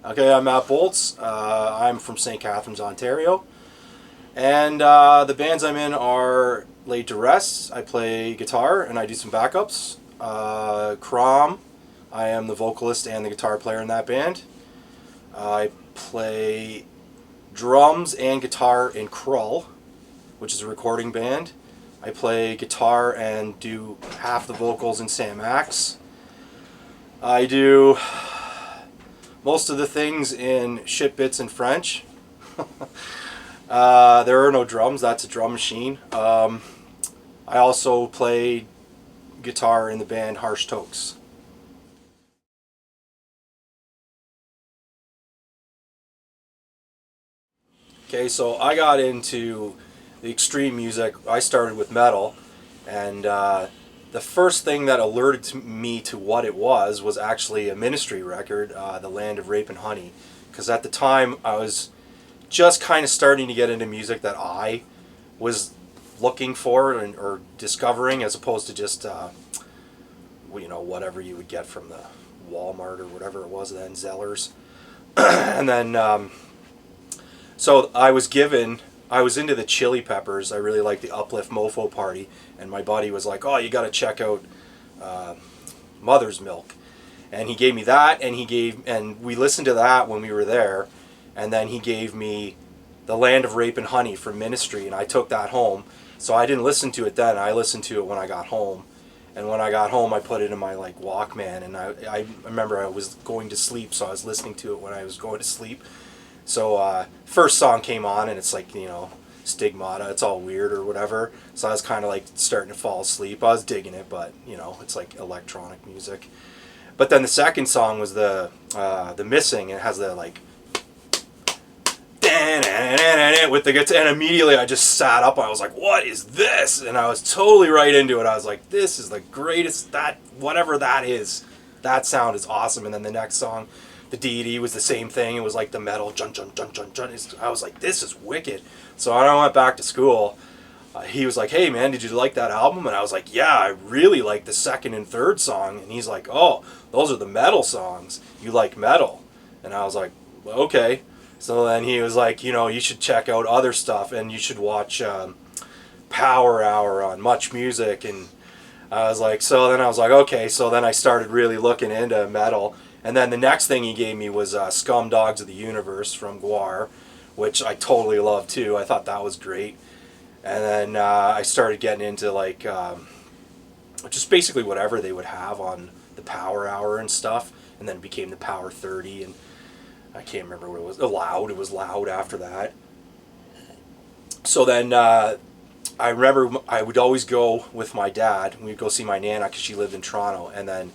Okay, I'm Matt Boltz. I'm from St. Catharines, Ontario. And the bands I'm in are Laid to Rest. I play guitar and I do some backups. Krom. I am the vocalist and the guitar player in that band. I play drums and guitar in Krull, which is a recording band. I play guitar and do half the vocals in Sam Axe. I do most of the things in Shitbits in French. There are no drums, that's a drum machine. I also play guitar in the band Harsh Tokes. Okay, so I got into the extreme music. I started with metal, and the first thing that alerted me to what it was actually a Ministry record, The Land of Rape and Honey, because at the time I was just kind of starting to get into music that I was looking for or discovering, as opposed to just whatever you would get from the Walmart or whatever it was then, Zellers. And then so I was into the Chili Peppers. I really liked the Uplift Mofo Party, and my buddy was like, "Oh, you got to check out Mother's Milk," and he gave me that, and we listened to that when we were there, and then he gave me The Land of Rape and Honey from Ministry, and I took that home. So I didn't listen to it then. I listened to it when I got home, and when I got home, I put it in my Walkman, and I remember I was going to sleep, so I was listening to it when I was going to sleep. So first song came on, and it's Stigmata, it's all weird or whatever. So I was kind of starting to fall asleep. I was digging it, but it's like electronic music. But then the second song was the Missing. It has the with the guitar, and immediately I just sat up. I was like, "What is this?" And I was totally right into it. I was like, "This is the greatest. Whatever that is, that sound is awesome." And then the next song, The Deity, was the same thing. It was like the metal, jun jun jun jun jun. I was like, "This is wicked." So when I went back to school, he was like, "Hey man, did you like that album?" And I was like, "Yeah, I really like the second and third song." And he's like, "Oh, those are the metal songs. You like metal?" And I was like, well, "Okay." So then he was like, "You should check out other stuff, and you should watch Power Hour on Much Music." And I was like, okay. So then I started really looking into metal. And then the next thing he gave me was Scum Dogs of the Universe from Gwar, which I totally loved too. I thought that was great. And then I started getting into just basically whatever they would have on the Power Hour and stuff. And then it became the Power 30, and I can't remember what it was. Loud. It was Loud after that. So then I remember I would always go with my dad. We'd go see my Nana because she lived in Toronto. And then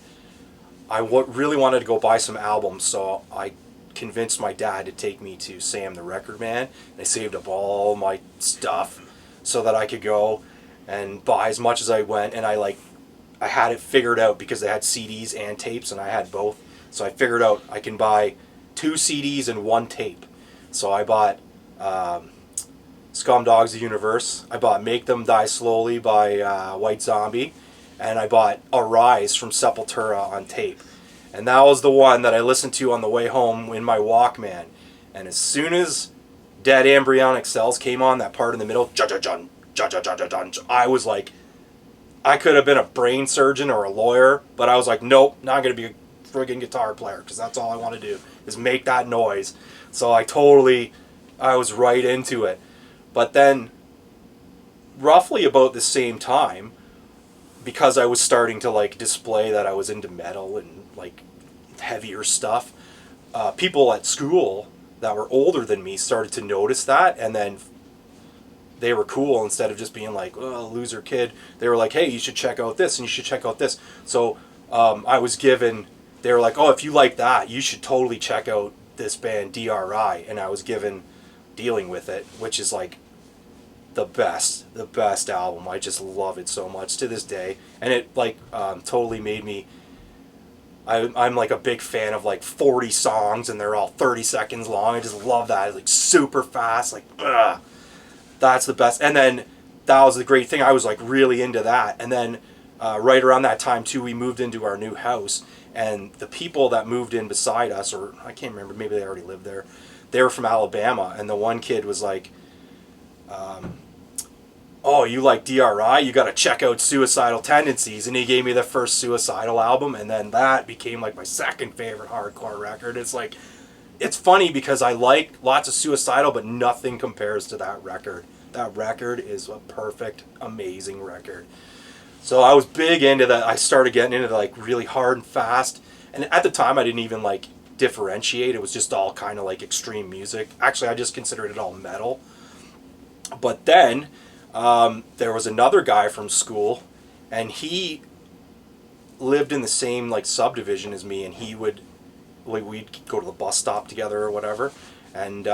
I really wanted to go buy some albums, so I convinced my dad to take me to Sam the Record Man. And I saved up all my stuff so that I could go and buy as much as I went. And I had it figured out because they had CDs and tapes, and I had both. So I figured out I can buy 2 CDs and 1 tape. So I bought Scum Dogs of the Universe. I bought Make Them Die Slowly by White Zombie. And I bought Arise from Sepultura on tape. And that was the one that I listened to on the way home in my Walkman. And as soon as Dead Embryonic Cells came on, that part in the middle, I was like, I could have been a brain surgeon or a lawyer, but I was like, nope, not going to be a friggin' guitar player, because that's all I want to do, is make that noise. So I was right into it. But then, roughly about the same time, because I was starting to display that I was into metal and heavier stuff, people at school that were older than me started to notice that, and then they were cool. Instead of just being like, "Oh, loser kid," they were like, "Hey, you should check out this, and you should check out this." So they were like, "Oh, if you like that, you should totally check out this band DRI," and I was given Dealing With It, which is the best album. I just love it so much to this day, and it totally made me. I'm a big fan of 40 songs, and they're all 30 seconds long. I just love that. It's super fast. That's the best. And then that was the great thing. I was really into that. And then right around that time too, we moved into our new house, And the people that moved in beside us, or I can't remember, maybe they already lived there, they were from Alabama. And the one kid was like, oh, you like DRI? You got to check out Suicidal Tendencies. And he gave me the first Suicidal album, and then that became like my second favorite hardcore record. It's like, it's funny because I like lots of Suicidal, but nothing compares to that record. That record is a perfect, amazing record. So I was big into that. I started getting into like really hard and fast. And at the time, I didn't even like differentiate. It was just all kind of like extreme music. Actually, I just considered it all metal. But then there was another guy from school, and he lived in the same like subdivision as me, and he would, like, we'd go to the bus stop together or whatever, and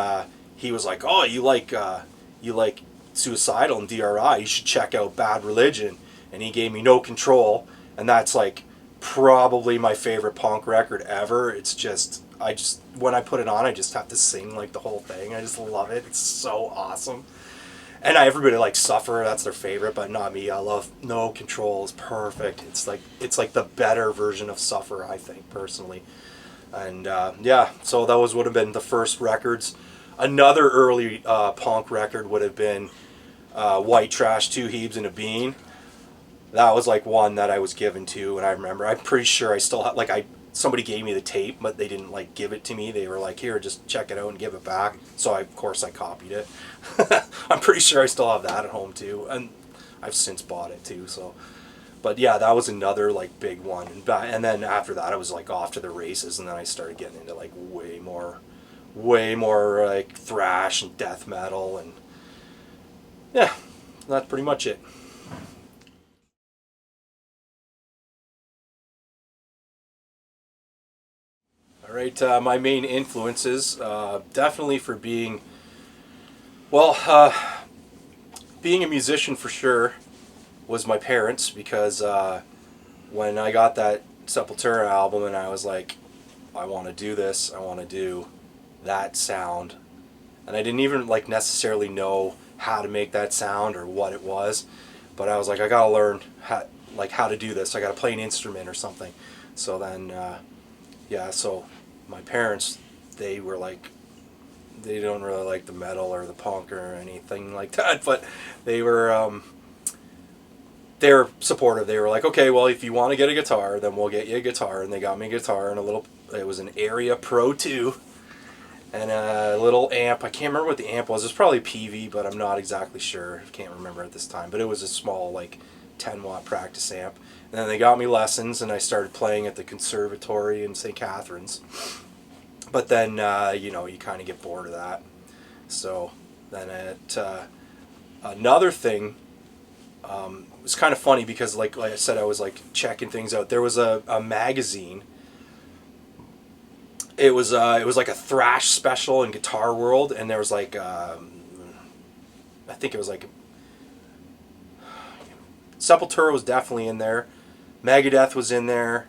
he was like, oh, you like Suicidal and DRI, you should check out Bad Religion. And he gave me No Control, and that's like probably my favorite punk record ever. It's just, when I put it on, I just have to sing like the whole thing. I just love it. It's so awesome. And everybody likes Suffer, that's their favorite, but not me. I love No Control. It's perfect. It's like the better version of Suffer, I think, personally. And yeah, so those would have been the first records. Another early punk record would have been White Trash, Two Hebes and a Bean. That was like one that I was given to, and I remember, I'm pretty sure I still have, like, somebody gave me the tape, but they didn't like give it to me. They were like, here, just check it out and give it back. So of course I copied it. I'm pretty sure I still have that at home too, and I've since bought it too. So, but yeah, that was another like big one. And then after that, I was like off to the races, and then I started getting into like way more like thrash and death metal, and yeah, that's pretty much it. All right, my main influences, definitely for being, well, being a musician for sure was my parents, because when I got that Sepultura album and I was like, I want to do this, I want to do that sound, and I didn't even like necessarily know how to make that sound or what it was, but I was like, I gotta learn how to do this. I gotta play an instrument or something. So then, yeah, so my parents, they were like, they don't really like the metal or the punk or anything like that, but they were supportive. They were like, okay, well, if you want to get a guitar, then we'll get you a guitar. And they got me a guitar, and it was an Area Pro 2 and a little amp. I can't remember what the amp was. It was probably PV, but I'm not exactly sure. I can't remember at this time, but it was a small like 10-watt practice amp. And then they got me lessons, and I started playing at the conservatory in St. Catharines. But then, you know, you kind of get bored of that. So then another thing, it was kind of funny because, like I said, I was like checking things out. There was a magazine. It was like a thrash special in Guitar World, and there was like, I think it was like, Sepultura was definitely in there. Megadeth was in there.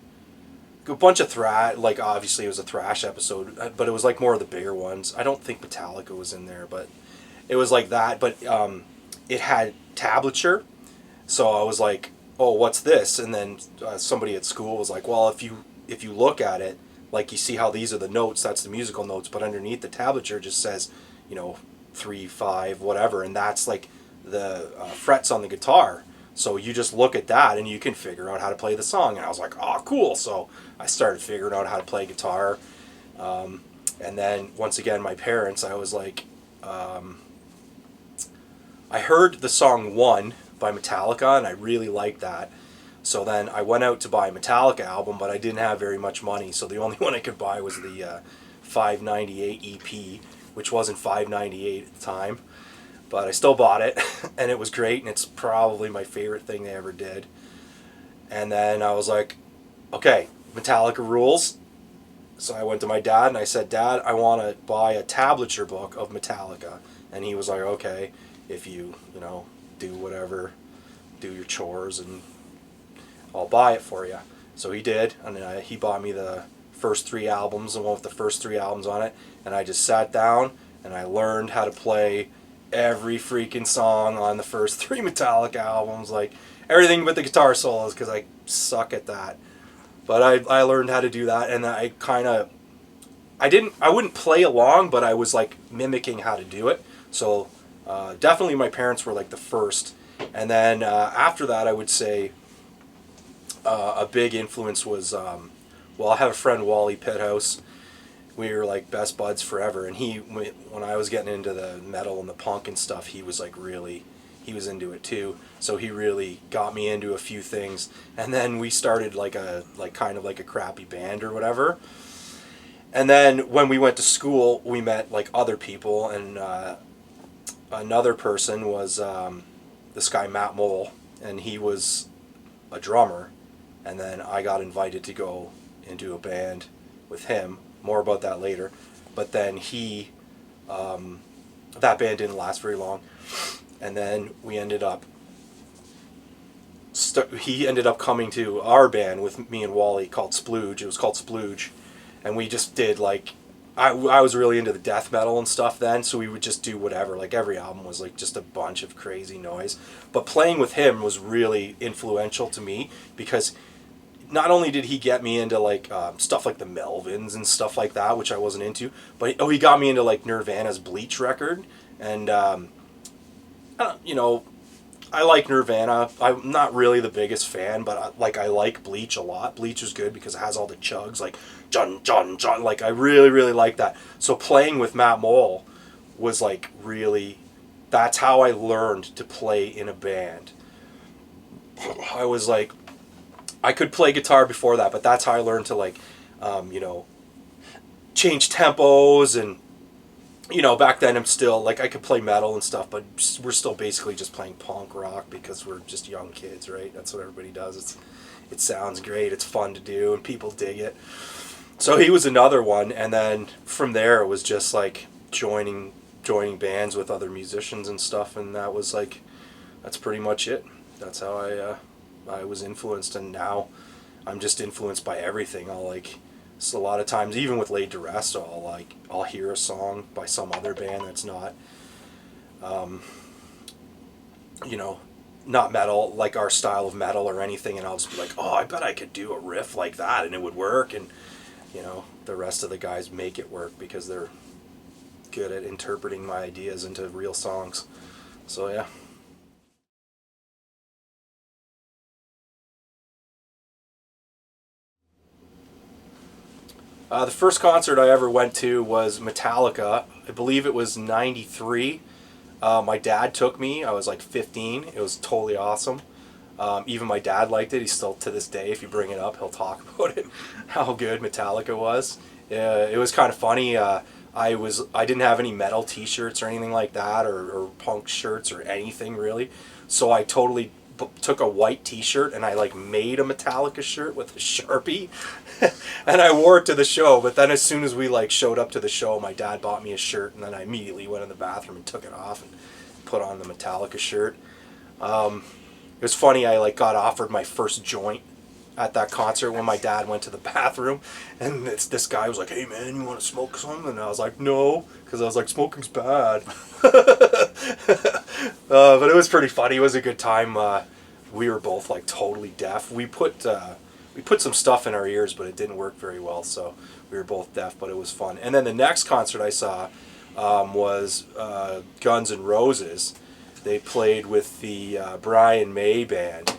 A bunch of thrash, like obviously it was a thrash episode, but it was like more of the bigger ones. I don't think Metallica was in there, but it was like that. But it had tablature, so I was like, oh, what's this? And then somebody at school was like, well, if you look at it, like you see how these are the notes, that's the musical notes, but underneath the tablature just says, you know, 3, 5, whatever, and that's like the frets on the guitar. So you just look at that and you can figure out how to play the song. And I was like, oh, cool. So I started figuring out how to play guitar. And then once again, my parents, I was like, I heard the song One by Metallica, and I really liked that. So then I went out to buy a Metallica album, but I didn't have very much money. So the only one I could buy was the $5.98 EP, which wasn't $5.98 at the time. But I still bought it, and it was great, and it's probably my favorite thing they ever did. And then I was like, okay, Metallica rules. So I went to my dad, and I said, Dad, I want to buy a tablature book of Metallica. And he was like, okay, if you know, do whatever, do your chores, and I'll buy it for you. So he did, and he bought me the first 3 albums, the one with the first 3 albums on it, and I just sat down, and I learned how to play every freaking song on the first 3 Metallica albums, like everything but the guitar solos, because I suck at that. But I learned how to do that, and I kind of, I wouldn't play along, but I was like mimicking how to do it. So definitely my parents were like the first. And then after that, I would say a big influence was, well, I have a friend, Wally Pithouse. We were like best buds forever. And when I was getting into the metal and the punk and stuff, he was like really, he was into it too. So he really got me into a few things. And then we started like kind of like a crappy band or whatever. And then when we went to school, we met like other people, and another person was this guy Matt Mole, and he was a drummer. And then I got invited to go into a band with him. More about that later. But then that band didn't last very long. And then we ended up, he ended up coming to our band with me and Wally called Splooge. It was called Splooge. And we just did like, I was really into the death metal and stuff then, so we would just do whatever. Like every album was like just a bunch of crazy noise. But playing with him was really influential to me, because not only did he get me into like stuff like the Melvins and stuff like that, which I wasn't into, but he got me into like Nirvana's Bleach record. And you know, I like Nirvana. I'm not really the biggest fan, but I like Bleach a lot. Bleach is good because it has all the chugs, like John. Like I really like that. So playing with Matt Mole was like really, that's how I learned to play in a band. I was like, I could play guitar before that, but that's how I learned to like, you know, change tempos. And you know, back then I'm still like, I could play metal and stuff, but we're still basically just playing punk rock because we're just young kids, right? That's what everybody does. It sounds great, it's fun to do, and people dig it. So he was another one, and then from there it was just like joining bands with other musicians and stuff, and that was like, that's pretty much it. That's how I was influenced, and now I'm just influenced by everything. I'll like, so a lot of times, even with Laid to Rest, I'll hear a song by some other band that's not, you know, not metal, like our style of metal or anything, and I'll just be like, oh, I bet I could do a riff like that and it would work. And you know, the rest of the guys make it work because they're good at interpreting my ideas into real songs. So yeah. The first concert I ever went to was Metallica. I believe it was '93. My dad took me. I was like 15. It was totally awesome. Even my dad liked it. He still, to this day, if you bring it up, he'll talk about it, how good Metallica was. It was kind of funny. I didn't have any metal t-shirts or anything like that, or punk shirts or anything really. So I totally took a white t-shirt and I like made a Metallica shirt with a Sharpie and I wore it to the show. But then as soon as we like showed up to the show, my dad bought me a shirt, and then I immediately went in the bathroom and took it off and put on the Metallica shirt. It was funny, I like got offered my first joint at that concert when my dad went to the bathroom, and this guy was like, hey man, you want to smoke some? And I was like, no, because I was like, smoking's bad. But it was pretty funny. It was a good time. We were both like totally deaf. We put some stuff in our ears, but it didn't work very well, so we were both deaf, but it was fun. And then the next concert I saw was Guns N' Roses. They played with the Brian May band,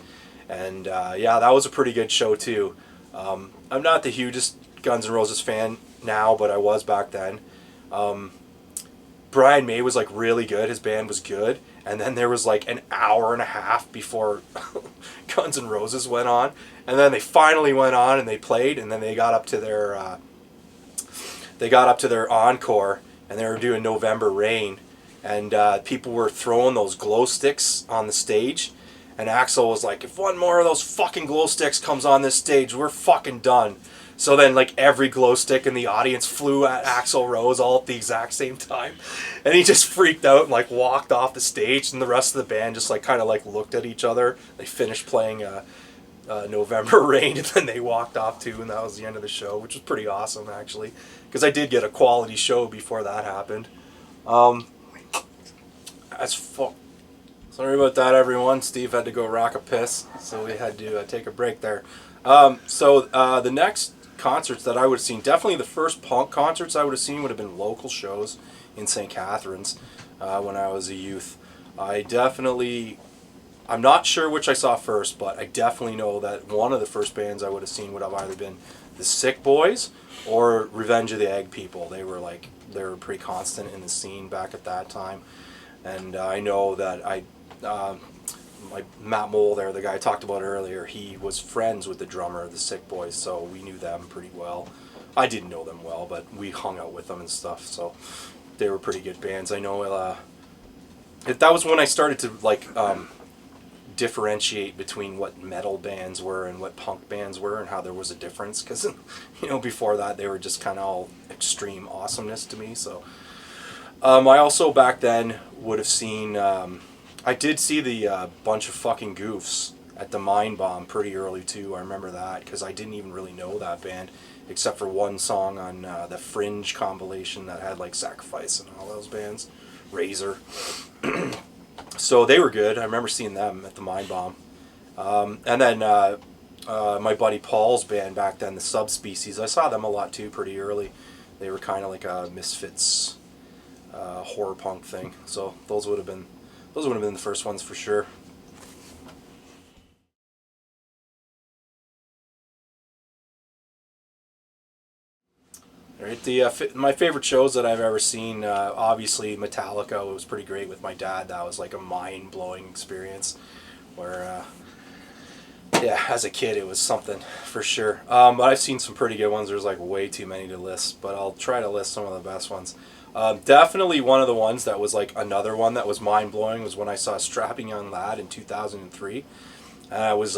and yeah, that was a pretty good show too. I'm not the hugest Guns N' Roses fan now, but I was back then. Brian May was like really good. His band was good, and then there was like an hour and a half before Guns N' Roses went on, and then they finally went on and they played, and then they got up to their encore, and they were doing November Rain. And people were throwing those glow sticks on the stage. And Axl was like, if one more of those fucking glow sticks comes on this stage, we're fucking done. So then like every glow stick in the audience flew at Axl Rose all at the exact same time. And he just freaked out and like walked off the stage. And the rest of the band just like kind of like looked at each other. They finished playing November Rain, and then they walked off too. And that was the end of the show, which was pretty awesome actually. Because I did get a quality show before that happened. As fuck. Sorry about that, everyone. Steve had to go rock a piss, so we had to take a break there. The next concerts that I would have seen, definitely the first punk concerts I would have seen would have been local shows in St. Catharines when I was a youth. I'm not sure which I saw first, but I definitely know that one of the first bands I would have seen would have either been the Sick Boys or Revenge of the Egg People. They were pretty constant in the scene back at that time. And I know that like Matt Mole there, the guy I talked about earlier, he was friends with the drummer of the Sick Boys, so we knew them pretty well. I didn't know them well, but we hung out with them and stuff, so they were pretty good bands. I know that was when I started to differentiate between what metal bands were and what punk bands were and how there was a difference, because before that they were just kind of all extreme awesomeness to me. So I also back then would have seen, I did see the Bunch of Fucking Goofs at the Mind Bomb pretty early too. I remember that because I didn't even really know that band except for one song on the Fringe compilation that had like Sacrifice and all those bands, Razor. So they were good. I remember seeing them at the Mind Bomb. And then my buddy Paul's band back then, the Subspecies, I saw them a lot too pretty early. They were kind of like a Misfits horror punk thing. So those would have been the first ones for sure. All right, my favorite shows that I've ever seen, obviously Metallica was pretty great with my dad. That was like a mind-blowing experience where, as a kid it was something for sure. But I've seen some pretty good ones. There's like way too many to list, but I'll try to list some of the best ones. Definitely one of the ones that was like another one that was mind-blowing was when I saw Strapping Young Lad in 2003. And I was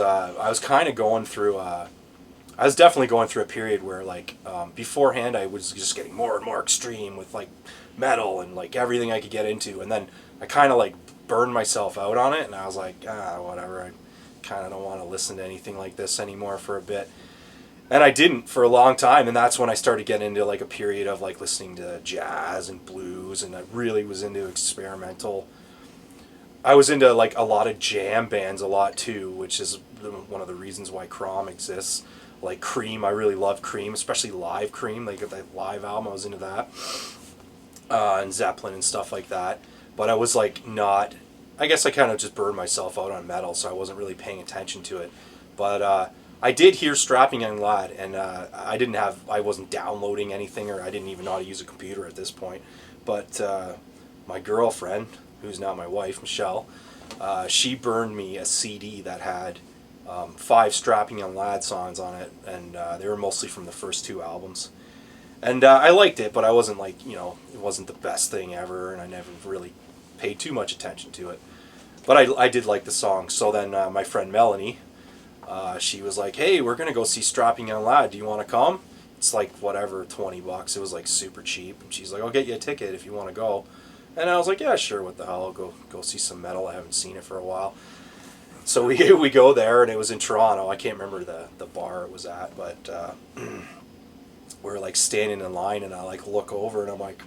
kind of going through... I was definitely going through a period where, like, beforehand I was just getting more and more extreme with, like, metal and, like, everything I could get into. And then I kind of, like, burned myself out on it. And I was like, whatever. I kind of don't want to listen to anything like this anymore for a bit. And I didn't for a long time. And that's when I started getting into, like, a period of, like, listening to jazz and blues. And I really was into experimental. I was into, like, a lot of jam bands a lot, too, which is one of the reasons why Krom exists. Like Cream, I really love Cream, especially live Cream. Like that live album, I was into that, and Zeppelin and stuff like that. But I was like not. I guess I kind of just burned myself out on metal, so I wasn't really paying attention to it. But I did hear Strapping Young Lad, and I wasn't downloading anything, or I didn't even know how to use a computer at this point. But my girlfriend, who's now my wife, Michelle, she burned me a CD that had 5 Strapping Young Lad songs on it, and they were mostly from the first 2 albums. And I liked it, but I wasn't like, it wasn't the best thing ever, and I never really paid too much attention to it. But I did like the song. So then my friend Melanie, she was like, hey, we're going to go see Strapping Young Lad. Do you want to come? It's like, whatever, $20. It was like super cheap. And she's like, I'll get you a ticket if you want to go. And I was like, yeah, sure, what the hell, I'll go see some metal. I haven't seen it for a while. So we go there, and it was in Toronto. I can't remember the bar it was at, but we're like standing in line, and I like look over, and I'm like,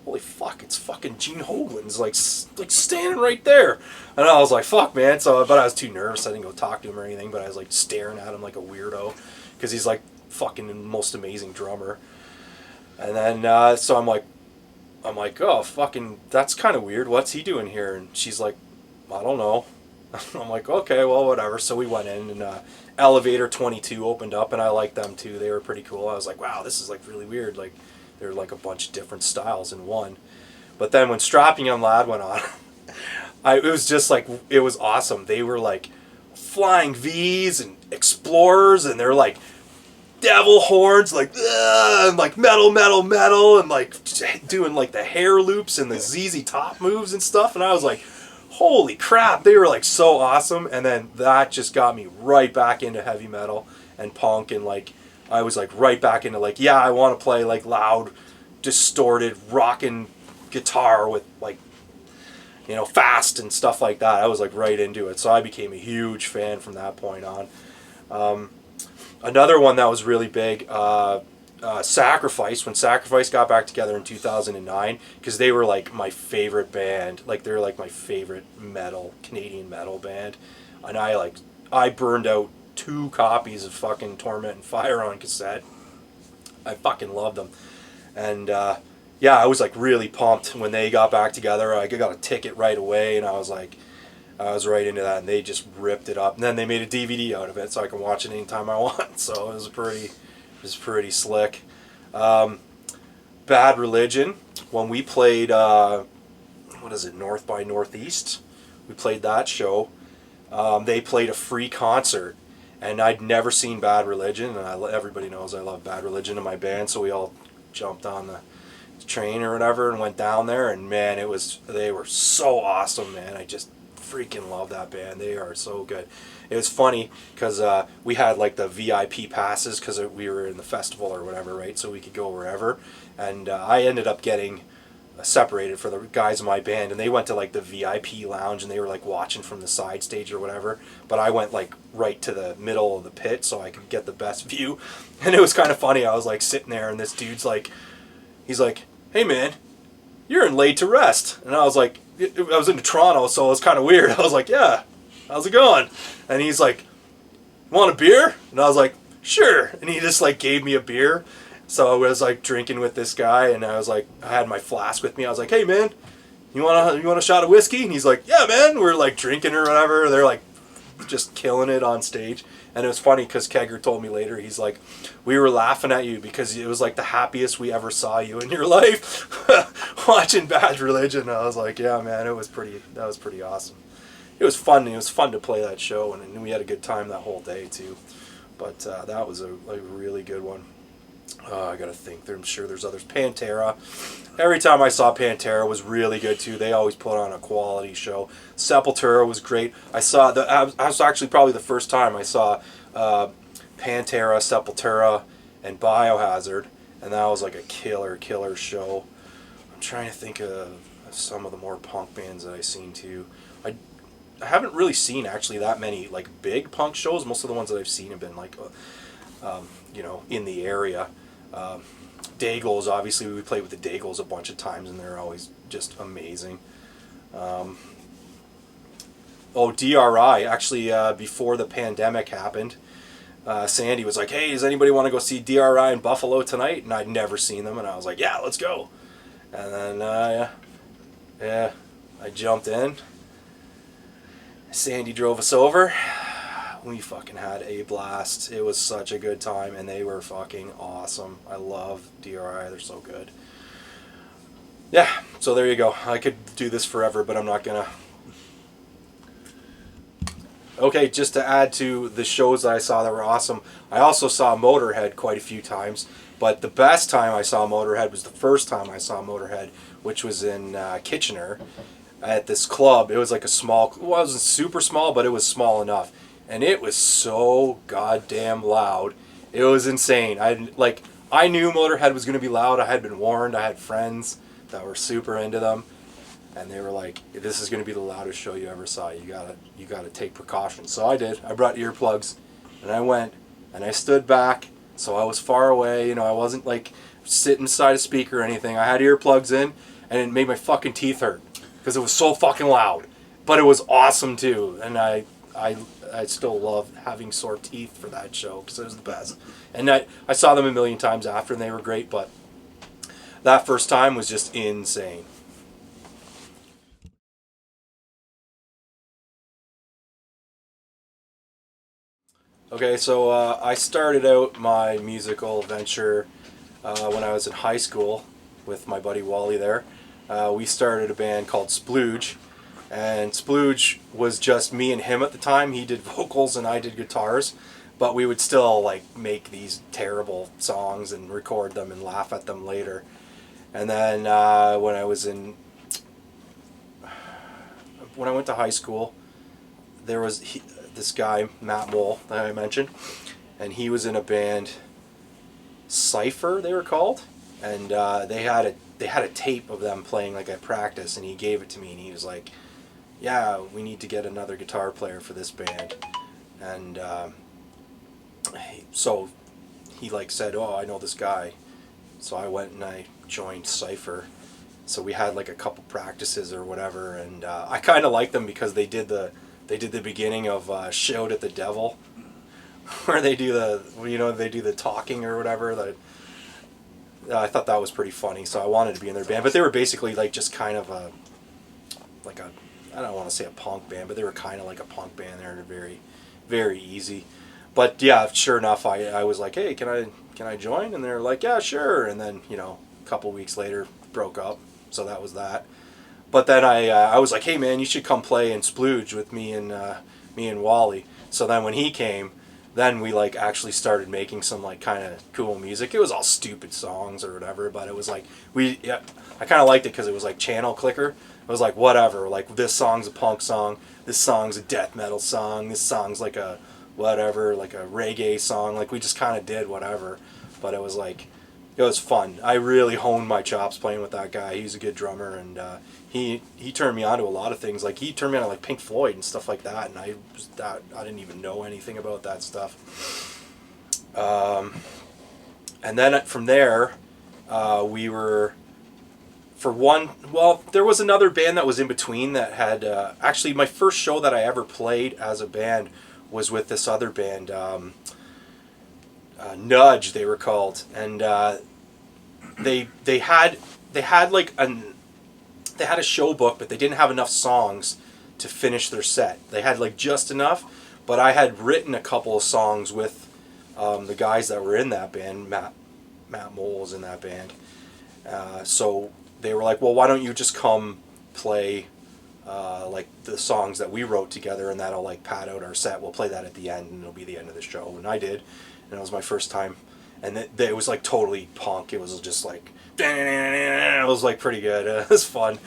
holy fuck, it's fucking Gene Hoglan's like standing right there. And I was like, fuck, man. But I was too nervous. I didn't go talk to him or anything, but I was like staring at him like a weirdo because he's like fucking the most amazing drummer. And then so I'm like, oh, fucking, that's kind of weird. What's he doing here? And she's like, I don't know. I'm like, okay, well, whatever. So we went in, and Elevator 22 opened up, and I liked them too. They were pretty cool. I was like, wow, this is like really weird. Like, they're like a bunch of different styles in one. But then when Strapping Young Lad went on, it was just like, it was awesome. They were like flying V's and Explorers, and they're like devil horns, like, and like metal, and like doing like the hair loops and the ZZ Top moves and stuff. And I was like, holy crap, they were like so awesome. And then that just got me right back into heavy metal and punk, and like I was like right back into like, yeah, I want to play like loud, distorted, rockin' guitar with like, fast and stuff like that. I was like right into it. So I became a huge fan from that point on. Another one that was really big, Sacrifice, when Sacrifice got back together in 2009, because they were like my favorite band. Like they're like my favorite Canadian metal band, and I burned out 2 copies of fucking Torment and Fire on cassette. I fucking loved them, and yeah, I was like really pumped when they got back together. I got a ticket right away, and I was right into that, and they just ripped it up. And then they made a DVD out of it, so I can watch it anytime I want. So it was pretty slick. Bad Religion, when we played, what is it, North by Northeast? We played that show. They played a free concert, and I'd never seen Bad Religion, and everybody knows I love Bad Religion in my band, so we all jumped on the train or whatever and went down there, and man, they were so awesome, man. I just freaking love that band. They are so good. It was funny because we had like the VIP passes because we were in the festival or whatever, right? So we could go wherever, and I ended up getting separated for the guys in my band, and they went to like the VIP lounge, and they were like watching from the side stage or whatever, but I went like right to the middle of the pit so I could get the best view. And it was kind of funny. I was like sitting there, and this dude's like, he's like, "Hey man, you're in Laid to Rest," and I was like, I was in Toronto, so it was kind of weird. I was like, "Yeah, how's it going?" And he's like, "Want a beer?" And I was like, "Sure." And he just like gave me a beer. So I was like drinking with this guy, and I was like, I had my flask with me. I was like, "Hey man, you want a shot of whiskey?" And he's like, "Yeah man." We're like drinking or whatever. They're like just killing it on stage. And it was funny because Kegger told me later, he's like, "We were laughing at you because it was like the happiest we ever saw you in your life watching Bad Religion." And I was like, "Yeah man, that was pretty awesome." It was fun. It was fun to play that show, and we had a good time that whole day too. But that was a really good one. I gotta think. I'm sure there's others. Pantera. Every time I saw Pantera was really good too. They always put on a quality show. Sepultura was great. I was actually probably the first time I saw Pantera, Sepultura, and Biohazard, and that was like a killer show. I'm trying to think of some of the more punk bands that I've seen too. I haven't really seen actually that many like big punk shows. Most of the ones that I've seen have been like in the area. Daygles, obviously we played with the Daygles a bunch of times, and they're always just amazing. DRI, actually before the pandemic happened, Sandy was like, "Hey, does anybody want to go see DRI in Buffalo tonight?" And I'd never seen them, and I was like, "Yeah, let's go." And then I jumped in. Sandy drove us over. We fucking had a blast. It was such a good time, and they were fucking awesome. I love DRI. They're so good. Yeah, so there you go. I could do this forever, but I'm not gonna. Okay, just to add to the shows that I saw that were awesome, I also saw Motorhead quite a few times, but the best time I saw Motorhead was the first time I saw Motorhead, which was in Kitchener at this club. It was like it wasn't super small, but it was small enough. And it was so goddamn loud. It was insane. I knew Motorhead was going to be loud. I had been warned. I had friends that were super into them, and they were like, "This is going to be the loudest show you ever saw. You gotta take precautions." So I did. I brought earplugs, and I went, and I stood back, so I was far away. I wasn't like sitting beside a speaker or anything. I had earplugs in, and it made my fucking teeth hurt because it was so fucking loud. But it was awesome too, and I still love having sore teeth for that show because it was the best. And I saw them a million times after, and they were great, but that first time was just insane. Okay, so I started out my musical venture when I was in high school with my buddy Wally there. We started a band called Splooge. And Splooge was just me and him at the time. He did vocals and I did guitars, but we would still like make these terrible songs and record them and laugh at them later. And then when I went to high school, there was this guy Matt Mole that I mentioned, and he was in a band, Cypher they were called, and they had a tape of them playing like at practice, and he gave it to me, and he was like, "Yeah, we need to get another guitar player for this band." And so he like said, "Oh, I know this guy," so I went and I joined Cypher. So we had like a couple practices or whatever, and I kind of liked them because they did the beginning of Shout at the Devil, where they do the talking or whatever. I thought that was pretty funny, so I wanted to be in their band. But they were basically like just kind of I don't want to say a punk band, but they were kind of like a punk band. They were very, very easy. But yeah, sure enough, I was like, hey, can I join? And they're like, yeah, sure. And then a couple weeks later, broke up. So that was that. But then I was like, hey man, you should come play in Splooge with me and Wally. So then when he came, then we like actually started making some like kind of cool music. It was all stupid songs or whatever, but it was like I kind of liked it because it was like channel clicker. It was like whatever, like this song's a punk song, this song's a death metal song, this song's like a whatever, like a reggae song. Like we just kind of did whatever, but it was like. It was fun. I really honed my chops playing with that guy. He's a good drummer, and he turned me on to a lot of things. Like he turned me on to like Pink Floyd and stuff like that, and I didn't even know anything about that stuff. And then from there, we were there was another band that was in between that had actually my first show that I ever played as a band was with this other band. Nudge, they were called, and they had a show book, but they didn't have enough songs to finish their set. They had like just enough, but I had written a couple of songs with the guys that were in that band. Matt Mole was in that band, so they were like, well, why don't you just come play like the songs that we wrote together, and that'll like pad out our set. We'll play that at the end, and it'll be the end of the show. And I did. And it was my first time, and it was like totally punk. It was just like, it was like pretty good. It was fun.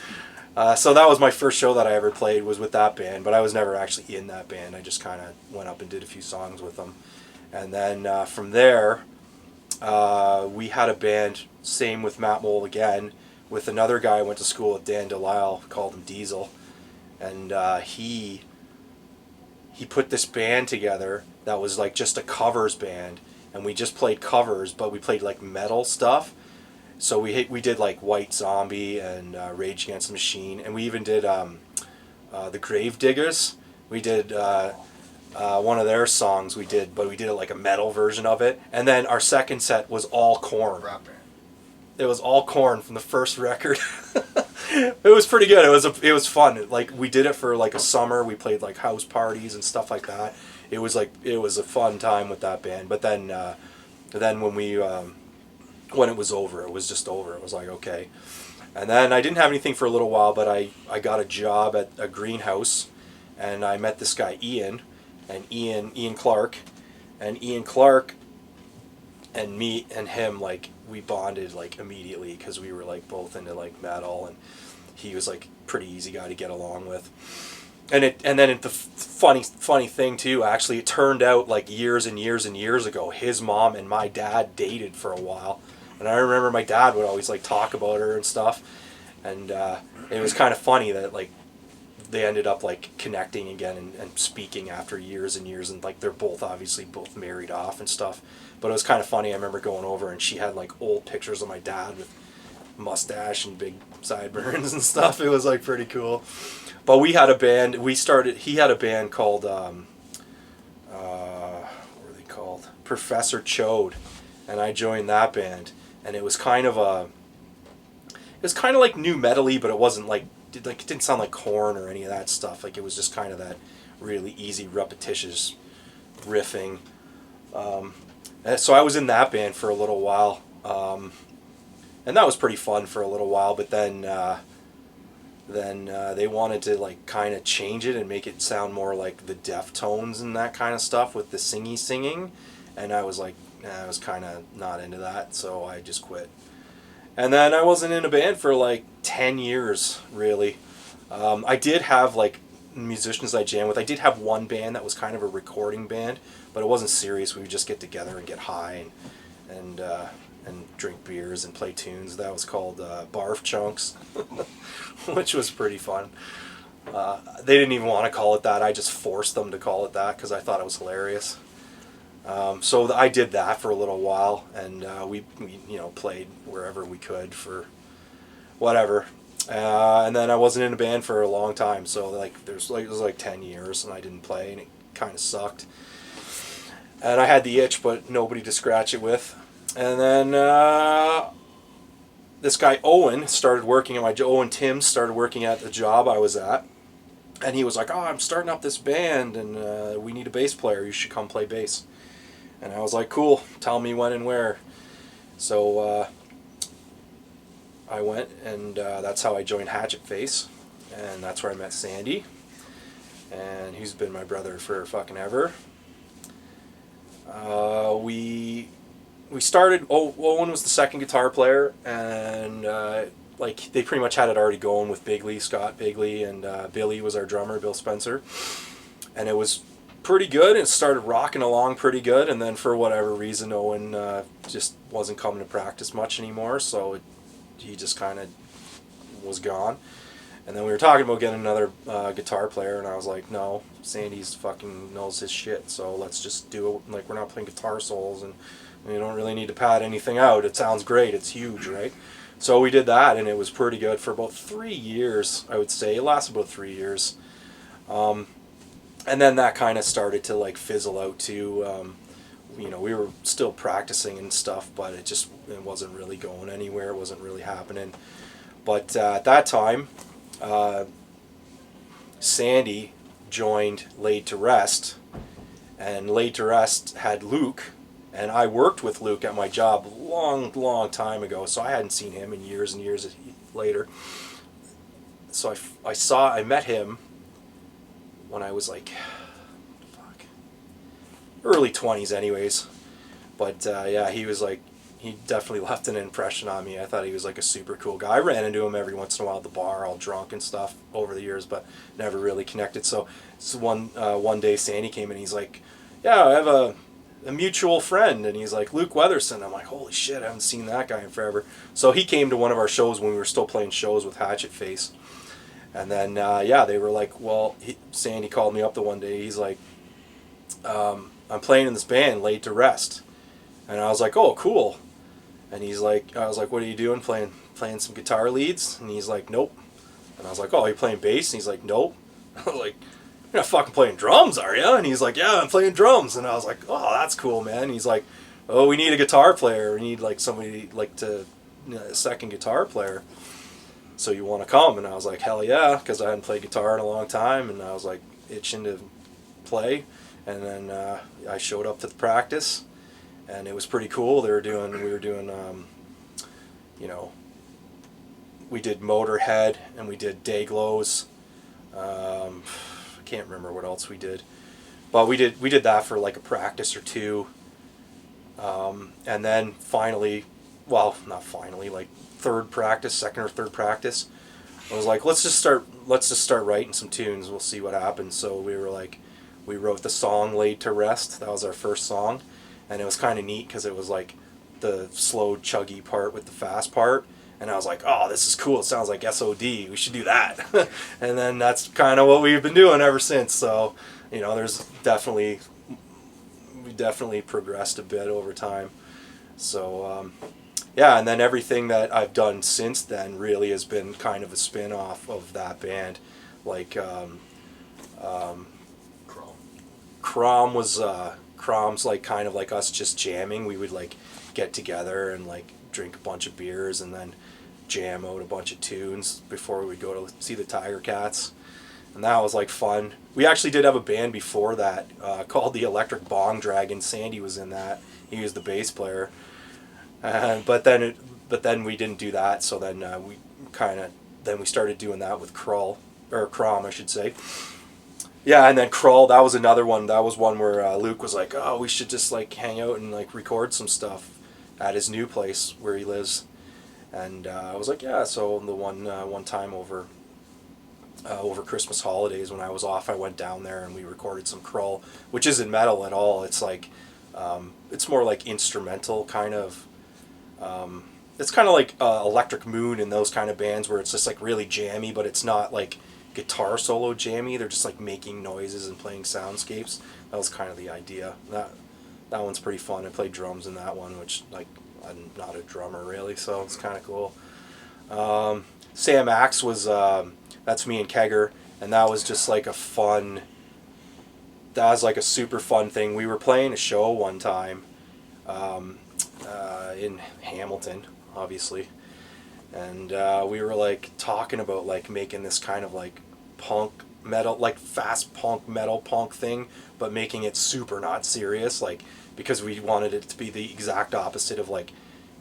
So that was my first show that I ever played was with that band, but I was never actually in that band. I just kind of went up and did a few songs with them. And then from there, we had a band, same with Matt Mole again, with another guy I went to school with, Dan Delisle, called him Diesel. And he put this band together that was like just a covers band, and we just played covers, but we played like metal stuff. So we did like White Zombie and Rage Against the Machine, and we even did the Grave Diggers. We did one of their songs but we did it like a metal version of it. And then our second set was all Korn. It was all Korn from the first record. It was pretty good. It was fun. Like we did it for like a summer. We played like house parties and stuff like that. It was a fun time with that band. But then when it was over, it was just over. It was like, okay. And then I didn't have anything for a little while, but I got a job at a greenhouse, and I met this guy Ian Clark, and Ian Clark and me and him, like, we bonded like immediately because we were like both into like metal, and he was like pretty easy guy to get along with. And then the funny thing too, actually, it turned out like years and years and years ago, his mom and my dad dated for a while, and I remember my dad would always like talk about her and stuff, and it was kind of funny that like they ended up like connecting again and speaking after years and years, and like they're obviously both married off and stuff. But it was kind of funny. I remember going over, and she had like old pictures of my dad with mustache and big sideburns and stuff. It was like pretty cool. But we had a band. He had a band called what were they called? Professor Chode, and I joined that band. And it was kind of like new metal-y, but it wasn't like it didn't sound like Korn or any of that stuff. Like it was just kind of that really easy, repetitious riffing. So I was in that band for a little while, and that was pretty fun for a little while. But then they wanted to like kind of change it and make it sound more like the Deftones and that kind of stuff with the singing, and I was like, I was kind of not into that, so I just quit. And then I wasn't in a band for like 10 years, really. I did have like musicians I jammed with. I did have one band that was kind of a recording band, but it wasn't serious. We would just get together and get high and drink beers and play tunes. That was called Barf Chunks, which was pretty fun. They didn't even want to call it that. I just forced them to call it that because I thought it was hilarious. So I did that for a little while, and we played wherever we could for whatever. And then I wasn't in a band for a long time, so like it was like 10 years, and I didn't play, and it kind of sucked. And I had the itch, but nobody to scratch it with. And then this guy Owen started working at Owen Timms started working at the job I was at, and he was like, "Oh, I'm starting up this band, and we need a bass player. You should come play bass." And I was like, "Cool. Tell me when and where." So I went, and that's how I joined Hatchet Face, and that's where I met Sandy, and he's been my brother for fucking ever. We started. Owen was the second guitar player, and like they pretty much had it already going with Bigley, Scott Bigley, and Billy was our drummer, Bill Spencer, and it was pretty good. It started rocking along pretty good, and then for whatever reason, Owen just wasn't coming to practice much anymore, so he just kind of was gone. And then we were talking about getting another guitar player, and I was like, no, Sandy's fucking knows his shit, so let's just do it. Like, we're not playing guitar solos, and you don't really need to pad anything out. It sounds great. It's huge, right? So we did that, and it was pretty good for about 3 years, I would say. It lasted about 3 years. And then that kind of started to like fizzle out too. We were still practicing and stuff, but it wasn't really going anywhere. It wasn't really happening. But at that time, Sandy joined Laid to Rest, and Laid to Rest had Luke, and I worked with Luke at my job long time ago, so I hadn't seen him in years and years later. So I met him when I was like, early 20s anyways. But yeah, he definitely left an impression on me. I thought he was like a super cool guy. I ran into him every once in a while at the bar, all drunk and stuff over the years, but never really connected. So one day Sandy came in, he's like, yeah, I have a mutual friend, and he's like, Luke Weatherson. I'm like, holy shit, I haven't seen that guy in forever. So he came to one of our shows when we were still playing shows with Hatchet Face. And then, yeah, they were like, well, Sandy called me up the one day. He's like, I'm playing in this band, Laid to Rest. And I was like, oh, cool. And I was like, what are you doing? Playing some guitar leads? And he's like, nope. And I was like, oh, are you playing bass? And he's like, nope. I was like, you're not fucking playing drums, are you? And he's like, yeah, I'm playing drums. And I was like, oh, that's cool, man. And he's like, oh, we need a guitar player. We need like somebody like a second guitar player. So you want to come? And I was like, hell yeah, because I hadn't played guitar in a long time, and I was like itching to play. And then I showed up to the practice, and it was pretty cool. We were doing, we did Motorhead, and we did Dayglows. I can't remember what else we did, but we did that for like a practice or two, and then finally, well, not finally, like second or third practice, I was like, let's just start writing some tunes. We'll see what happens. So we wrote the song Laid to Rest. That was our first song, and it was kind of neat because it was like the slow chuggy part with the fast part, and I was like, oh, this is cool. It sounds like SOD. We should do that. And then that's kind of what we've been doing ever since. So we definitely progressed a bit over time. So yeah, and then everything that I've done since then really has been kind of a spin-off of that band. Like Krom's like kind of like us just jamming. We would like get together and like drink a bunch of beers and then jam out a bunch of tunes before we would go to see the Tiger Cats. And that was like fun. We actually did have a band before that called the Electric Bong Dragon. Sandy was in that. He was the bass player. But then we didn't do that. So then we started doing that with Krull, or Krom, I should say. Yeah, and then Krull, that was another one. That was one where Luke was like, oh, we should just like hang out and like record some stuff at his new place where he lives. And I was like, yeah. So the one time over Christmas holidays when I was off, I went down there and we recorded some Krull, which isn't metal at all. It's like it's more like instrumental kind of. It's kind of like Electric Moon and those kind of bands where it's just like really jammy, but it's not like guitar solo jammy. They're just like making noises and playing soundscapes. That was kind of the idea. That one's pretty fun. I played drums in that one, which, like, I'm not a drummer really, so it's kind of cool. Sam Axe was, that's me and Kegger, and that was just like a fun, that was like a super fun thing. We were playing a show one time in Hamilton, obviously, and we were like talking about like making this kind of like punk metal, like fast punk metal punk thing, but making it super not serious, like, because we wanted it to be the exact opposite of like,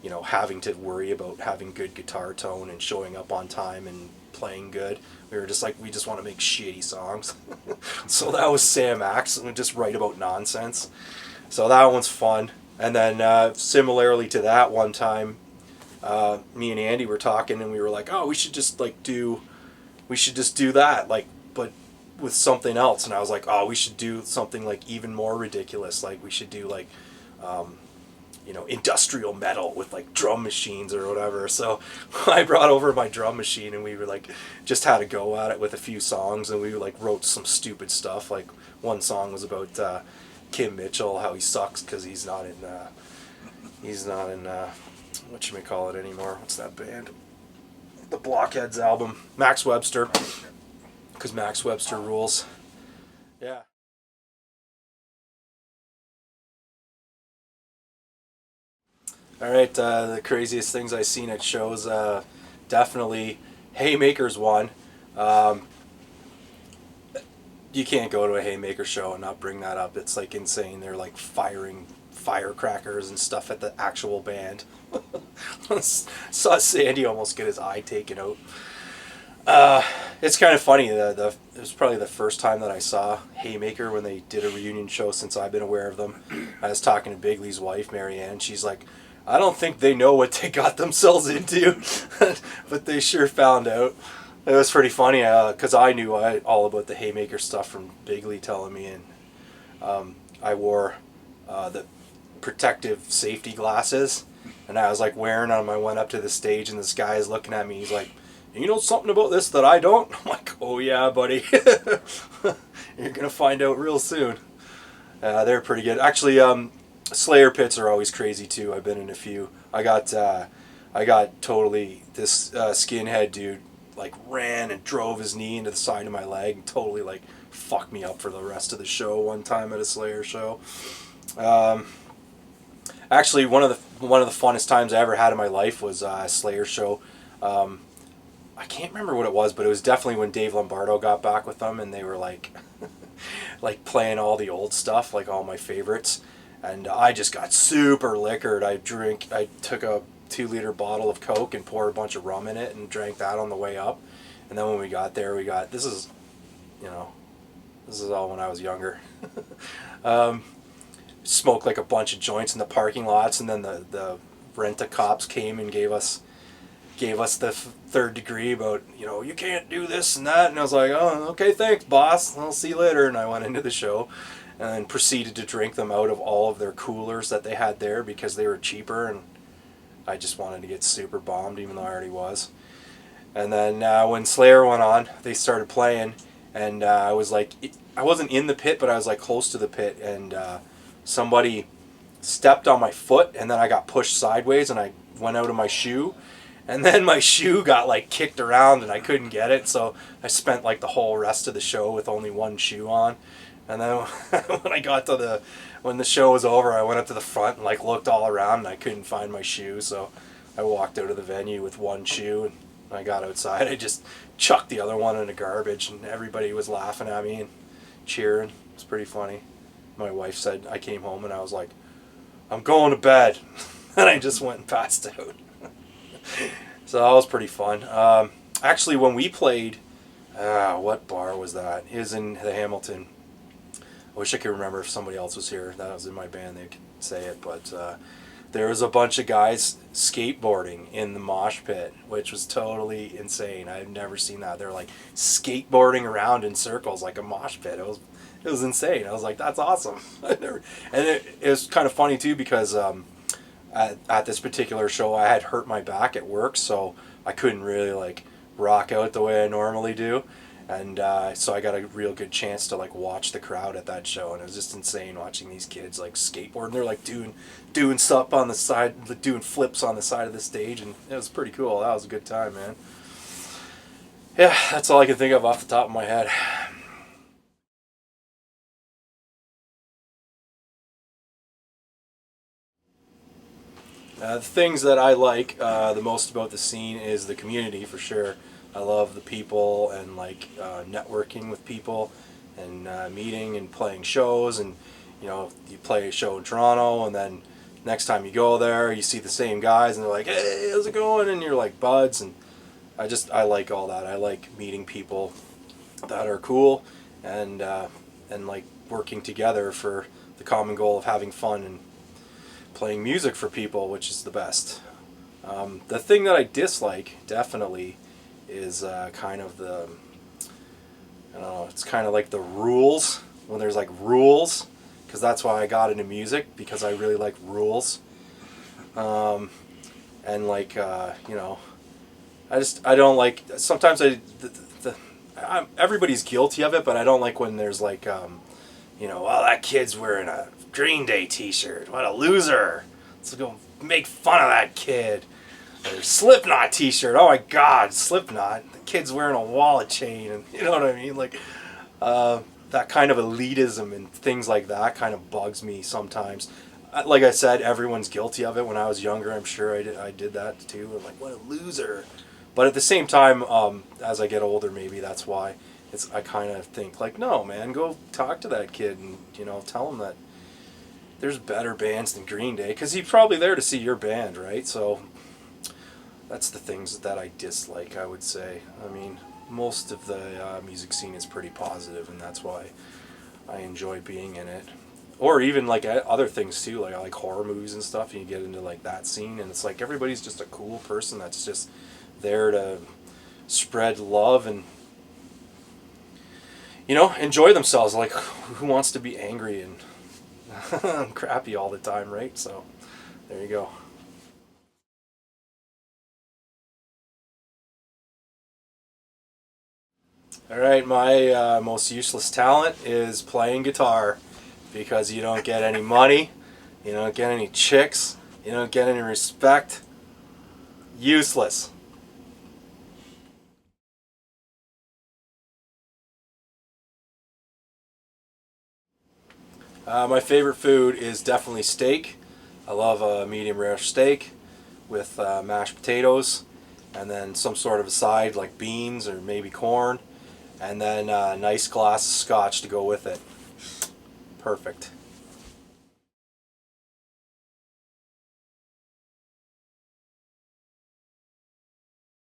you know, having to worry about having good guitar tone and showing up on time and playing good. We were just like, we just want to make shitty songs. So that was Sam Axe, and we just write about nonsense. So that one's fun. And then similarly to that, one time, me and Andy were talking, and we were like, oh, we should just do that, like, but with something else. And I was like, oh, we should do something like even more ridiculous. Like, we should do like, you know, industrial metal with like drum machines or whatever. So I brought over my drum machine, and we were like, just had a go at it with a few songs, and we like wrote some stupid stuff. Like, one song was about Kim Mitchell, how he sucks because he's not in whatchamacallit anymore. What's that band? The Blockheads album. Max Webster, because Max Webster rules. Yeah. All right, the craziest things I've seen at shows, definitely Haymaker's one. You can't go to a Haymaker show and not bring that up. It's like insane. They're like firing firecrackers and stuff at the actual band. Saw Sandy almost get his eye taken out. It's kind of funny. It was probably the first time that I saw Haymaker when they did a reunion show since I've been aware of them. I was talking to Bigley's wife, Marianne. She's like, I don't think they know what they got themselves into, but they sure found out. It was pretty funny because I knew all about the Haymaker stuff from Bigley telling me, and I wore the protective safety glasses, and I was like wearing them. I went up to the stage, and this guy is looking at me. He's like, you know something about this that I don't? I'm like, oh yeah, buddy. You're going to find out real soon. They're pretty good. Actually, Slayer pits are always crazy too. I've been in a few. I got totally, this skinhead dude like ran and drove his knee into the side of my leg and totally like fucked me up for the rest of the show one time at a Slayer show. Actually, one of the funnest times I ever had in my life was a Slayer show. I can't remember what it was, but it was definitely when Dave Lombardo got back with them, and they were like like playing all the old stuff, like all my favorites. And I just got super liquored. I took a 2-liter bottle of Coke and poured a bunch of rum in it and drank that on the way up. And then when we got there, this is all when I was younger. Smoked like a bunch of joints in the parking lots, and then the rent-a-cops came and gave us the third degree about, you know, you can't do this and that. And I was like, oh, okay, thanks, boss. I'll see you later. And I went into the show and then proceeded to drink them out of all of their coolers that they had there because they were cheaper, and I just wanted to get super bombed even though I already was. And then when Slayer went on, they started playing, and I was like, I wasn't in the pit, but I was like close to the pit, and somebody stepped on my foot, and then I got pushed sideways, and I went out of my shoe, and then my shoe got like kicked around, and I couldn't get it, so I spent like the whole rest of the show with only one shoe on. And then when the show was over, I went up to the front and like looked all around, and I couldn't find my shoe, so I walked out of the venue with one shoe, and when I got outside, I just chucked the other one in the garbage, and everybody was laughing at me and cheering. It was pretty funny. My wife said, I came home and I was like, I'm going to bed. And I just went and passed out. So that was pretty fun. Actually, when we played, what bar was that? It was in the Hamilton. I wish I could remember if somebody else was here that was in my band, they could say it, but there was a bunch of guys skateboarding in the mosh pit, which was totally insane. I've never seen that. They're like skateboarding around in circles like a mosh pit. It was insane. I was like, that's awesome. And it was kind of funny too because at this particular show I had hurt my back at work, so I couldn't really like rock out the way I normally do. And so I got a real good chance to like watch the crowd at that show, and it was just insane watching these kids like skateboard, and they're like doing stuff on the side, like, doing flips on the side of the stage, and it was pretty cool. That was a good time, man. Yeah, that's all I can think of off the top of my head. The things that I like the most about the scene is the community, for sure. I love the people and like networking with people and meeting and playing shows. And you know, you play a show in Toronto, and then next time you go there, you see the same guys, and they're like, "Hey, how's it going?" And you're like buds. And I like all that. I like meeting people that are cool and like working together for the common goal of having fun and playing music for people, which is the best. The thing that I dislike, definitely, is kind of the, I don't know, it's kind of like the rules, when there's like rules, because that's why I got into music, because I really like rules. And like, you know, I don't like, sometimes everybody's guilty of it, but I don't like when there's like, you know, oh, that kid's wearing a Green Day t-shirt. What a loser. Let's go make fun of that kid. Or Slipknot t-shirt. Oh my God, Slipknot. The kid's wearing a wallet chain. And you know what I mean? Like, that kind of elitism and things like that kind of bugs me sometimes. Like I said, everyone's guilty of it. When I was younger, I'm sure I did that too. I'm like, what a loser. But at the same time, as I get older, maybe that's why. I kind of think like, no, man, go talk to that kid and, you know, tell him that there's better bands than Green Day, because he's probably there to see your band, right? So that's the things that I dislike, I would say. I mean, most of the music scene is pretty positive, and that's why I enjoy being in it. Or even like other things too, like I like horror movies and stuff, and you get into like that scene, and it's like everybody's just a cool person that's just there to spread love and, you know, enjoy themselves. Like, who wants to be angry and crappy all the time, right? So there you go. All right, my most useless talent is playing guitar, because you don't get any money, you don't get any chicks, you don't get any respect. Useless. My favorite food is definitely steak. I love a medium rare steak with mashed potatoes, and then some sort of a side like beans or maybe corn, and then a nice glass of scotch to go with it. Perfect.